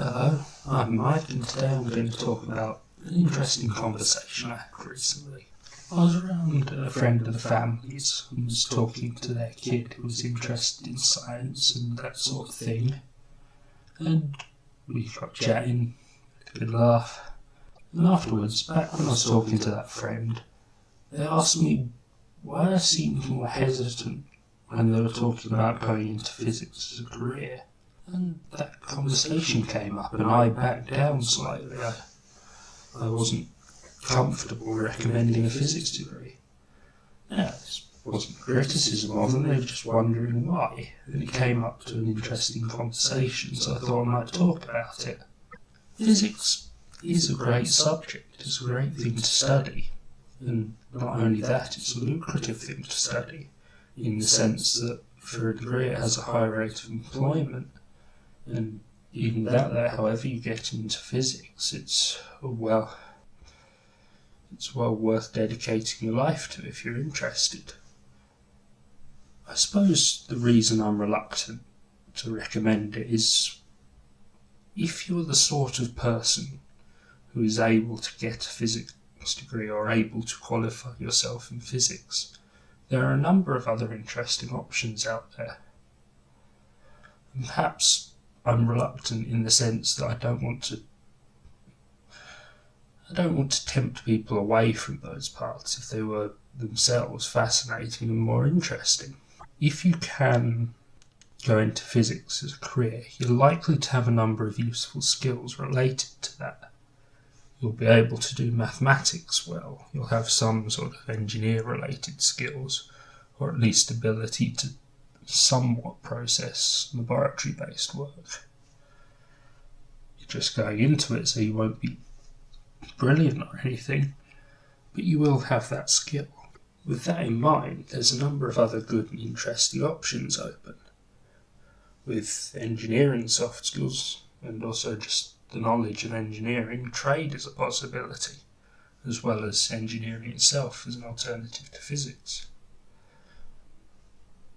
Hello, I'm Mike, and today I'm going to talk about an interesting conversation I had recently. I was around a friend of the family's and was talking to their kid who was interested in science and that sort of thing. And we got chatting, had a good laugh. And afterwards, back when I was talking to that friend, they asked me why I seemed more hesitant when they were talking about going into physics as a career. And that conversation came up and I backed down slightly. I wasn't comfortable recommending a physics degree. Now, this wasn't criticism of them, they were just wondering why. And it came up to an interesting conversation, so I thought I might talk about it. Physics is a great subject, it's a great thing to study. And not only that, it's a lucrative thing to study, in the sense that for a degree it has a high rate of employment. And even without that, however you get into physics, it's well worth dedicating your life to if you're interested. I suppose the reason I'm reluctant to recommend it is if you're the sort of person who is able to get a physics degree or able to qualify yourself in physics, there are a number of other interesting options out there. And perhaps I'm reluctant in the sense that I don't want to tempt people away from those paths if they were themselves fascinating and more interesting. If you can go into physics as a career, you're likely to have a number of useful skills related to that. You'll be able to do mathematics well, you'll have some sort of engineer-related skills, or at least ability to somewhat process laboratory-based work. You're just going into it, so you won't be brilliant or anything, but you will have that skill. With that in mind, there's a number of other good and interesting options open. With engineering soft skills, and also just the knowledge of engineering, trade is a possibility, as well as engineering itself as an alternative to physics.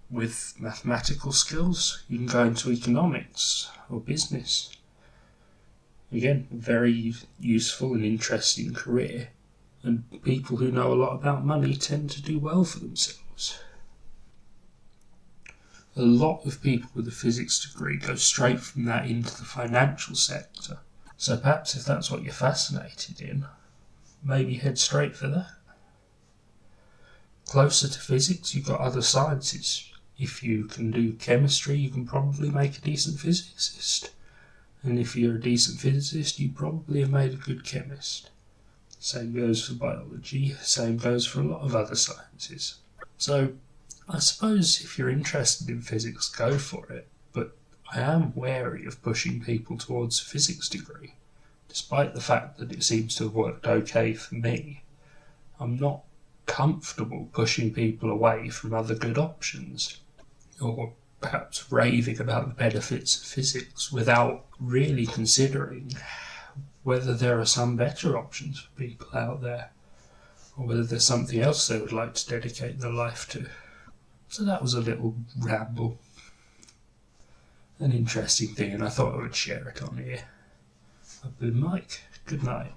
With mathematical skills, you can go into economics or business. Again, a very useful and interesting career, and people who know a lot about money tend to do well for themselves. A lot of people with a physics degree go straight from that into the financial sector, so perhaps if that's what you're fascinated in, maybe head straight for that. Closer to physics, you've got other sciences. If you can do chemistry, you can probably make a decent physicist. And if you're a decent physicist, you probably have made a good chemist. Same goes for biology, same goes for a lot of other sciences. So, I suppose if you're interested in physics, go for it, but I am wary of pushing people towards a physics degree. Despite the fact that it seems to have worked okay for me, I'm not comfortable pushing people away from other good options, or perhaps raving about the benefits of physics without really considering whether there are some better options for people out there, or whether there's something else they would like to dedicate their life to. So that was a little ramble. An interesting thing, and I thought I would share it on here. I've been Mike. Good night.